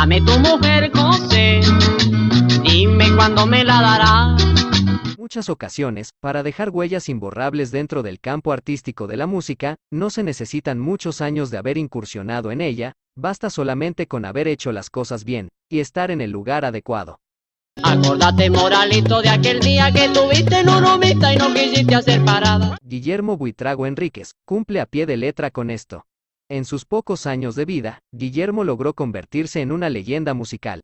Dame tu mujer, José, dime cuándo me la darás. Muchas ocasiones, para dejar huellas imborrables dentro del campo artístico de la música, no se necesitan muchos años de haber incursionado en ella, basta solamente con haber hecho las cosas bien, y estar en el lugar adecuado. Acordate, Moralito, de aquel día que tuviste en Urumita y no quisiste hacer parada. Guillermo Buitrago Enríquez cumple a pie de letra con esto. En sus pocos años de vida, Guillermo logró convertirse en una leyenda musical.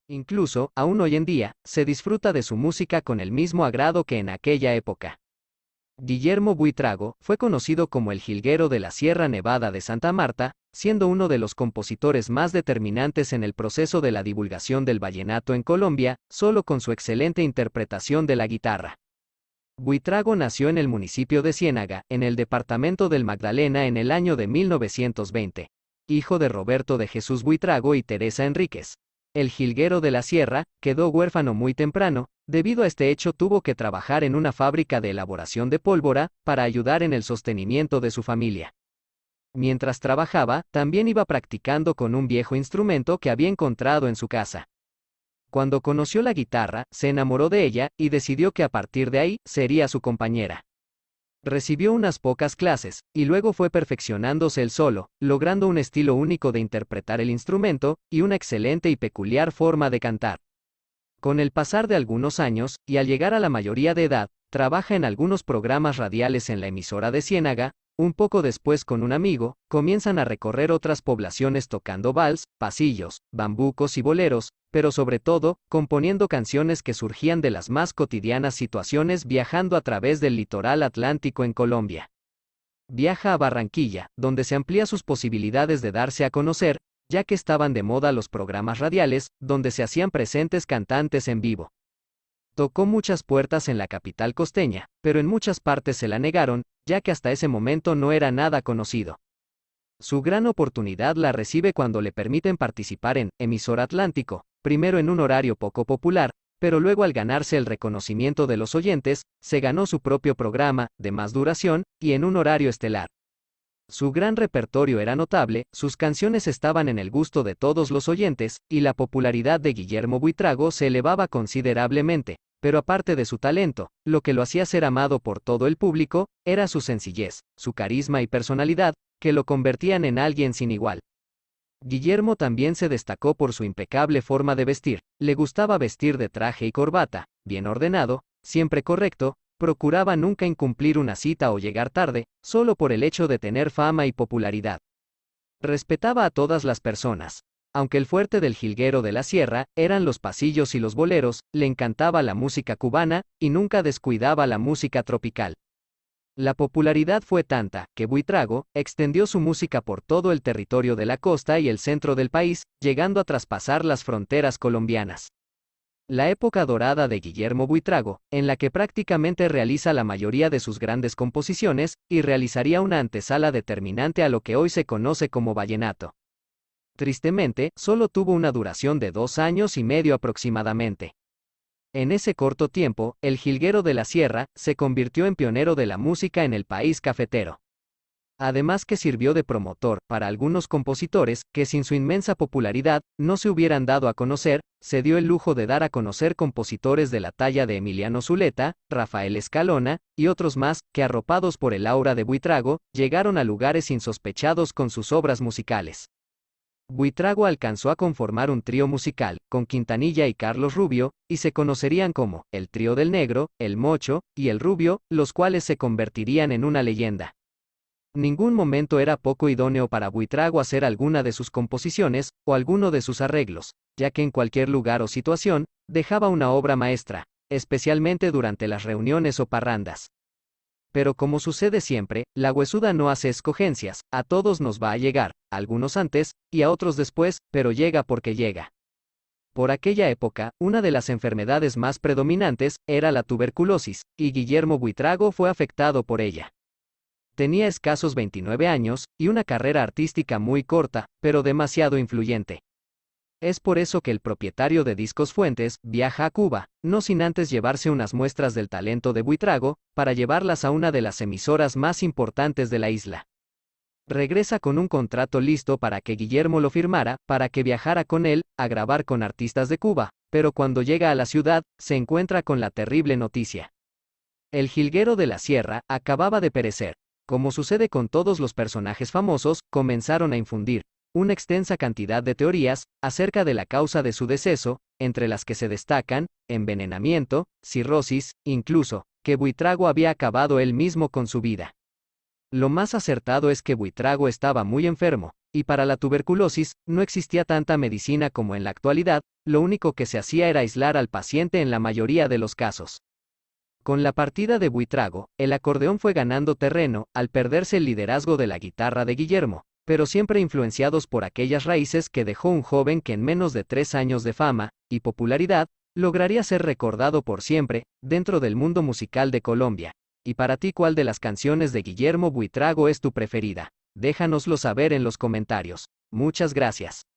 Incluso, aún hoy en día, se disfruta de su música con el mismo agrado que en aquella época. Guillermo Buitrago fue conocido como el jilguero de la Sierra Nevada de Santa Marta, siendo uno de los compositores más determinantes en el proceso de la divulgación del vallenato en Colombia, solo con su excelente interpretación de la guitarra. Buitrago nació en el municipio de Ciénaga, en el departamento del Magdalena en el año de 1920. Hijo de Roberto de Jesús Buitrago y Teresa Enríquez. El jilguero de la Sierra quedó huérfano muy temprano, debido a este hecho tuvo que trabajar en una fábrica de elaboración de pólvora, para ayudar en el sostenimiento de su familia. Mientras trabajaba, también iba practicando con un viejo instrumento que había encontrado en su casa. Cuando conoció la guitarra, se enamoró de ella, y decidió que a partir de ahí, sería su compañera. Recibió unas pocas clases, y luego fue perfeccionándose él solo, logrando un estilo único de interpretar el instrumento, y una excelente y peculiar forma de cantar. Con el pasar de algunos años, y al llegar a la mayoría de edad, trabaja en algunos programas radiales en la emisora de Ciénaga. Un poco después, con un amigo, comienzan a recorrer otras poblaciones tocando vals, pasillos, bambucos y boleros, pero sobre todo, componiendo canciones que surgían de las más cotidianas situaciones viajando a través del litoral atlántico en Colombia. Viaja a Barranquilla, donde se amplía sus posibilidades de darse a conocer, ya que estaban de moda los programas radiales, donde se hacían presentes cantantes en vivo. Tocó muchas puertas en la capital costeña, pero en muchas partes se la negaron, ya que hasta ese momento no era nada conocido. Su gran oportunidad la recibe cuando le permiten participar en Emisora Atlántico, primero en un horario poco popular, pero luego al ganarse el reconocimiento de los oyentes, se ganó su propio programa, de más duración, y en un horario estelar. Su gran repertorio era notable, sus canciones estaban en el gusto de todos los oyentes, y la popularidad de Guillermo Buitrago se elevaba considerablemente, pero aparte de su talento, lo que lo hacía ser amado por todo el público, era su sencillez, su carisma y personalidad, que lo convertían en alguien sin igual. Guillermo también se destacó por su impecable forma de vestir, le gustaba vestir de traje y corbata, bien ordenado, siempre correcto, procuraba nunca incumplir una cita o llegar tarde, solo por el hecho de tener fama y popularidad. Respetaba a todas las personas. Aunque el fuerte del jilguero de la Sierra eran los pasillos y los boleros, le encantaba la música cubana, y nunca descuidaba la música tropical. La popularidad fue tanta, que Buitrago extendió su música por todo el territorio de la costa y el centro del país, llegando a traspasar las fronteras colombianas. La época dorada de Guillermo Buitrago, en la que prácticamente realiza la mayoría de sus grandes composiciones, y realizaría una antesala determinante a lo que hoy se conoce como vallenato. Tristemente, solo tuvo una duración de 2 años y medio aproximadamente. En ese corto tiempo, el jilguero de la Sierra se convirtió en pionero de la música en el país cafetero. Además que sirvió de promotor para algunos compositores que sin su inmensa popularidad no se hubieran dado a conocer, se dio el lujo de dar a conocer compositores de la talla de Emiliano Zuleta, Rafael Escalona, y otros más, que arropados por el aura de Buitrago, llegaron a lugares insospechados con sus obras musicales. Buitrago alcanzó a conformar un trío musical, con Quintanilla y Carlos Rubio, y se conocerían como el Trío del Negro, el Mocho, y el Rubio, los cuales se convertirían en una leyenda. Ningún momento era poco idóneo para Buitrago hacer alguna de sus composiciones, o alguno de sus arreglos, ya que en cualquier lugar o situación, dejaba una obra maestra, especialmente durante las reuniones o parrandas. Pero como sucede siempre, la huesuda no hace escogencias, a todos nos va a llegar, a algunos antes, y a otros después, pero llega porque llega. Por aquella época, una de las enfermedades más predominantes, era la tuberculosis, y Guillermo Buitrago fue afectado por ella. Tenía escasos 29 años, y una carrera artística muy corta, pero demasiado influyente. Es por eso que el propietario de Discos Fuentes viaja a Cuba, no sin antes llevarse unas muestras del talento de Buitrago, para llevarlas a una de las emisoras más importantes de la isla. Regresa con un contrato listo para que Guillermo lo firmara, para que viajara con él, a grabar con artistas de Cuba, pero cuando llega a la ciudad, se encuentra con la terrible noticia. El jilguero de la sierra acababa de perecer. Como sucede con todos los personajes famosos, comenzaron a infundir una extensa cantidad de teorías acerca de la causa de su deceso, entre las que se destacan envenenamiento, cirrosis, incluso que Buitrago había acabado él mismo con su vida. Lo más acertado es que Buitrago estaba muy enfermo, y para la tuberculosis no existía tanta medicina como en la actualidad, lo único que se hacía era aislar al paciente en la mayoría de los casos. Con la partida de Buitrago, el acordeón fue ganando terreno, al perderse el liderazgo de la guitarra de Guillermo, pero siempre influenciados por aquellas raíces que dejó un joven que en menos de 3 años de fama y popularidad, lograría ser recordado por siempre, dentro del mundo musical de Colombia. Y para ti, ¿cuál de las canciones de Guillermo Buitrago es tu preferida? Déjanoslo saber en los comentarios. Muchas gracias.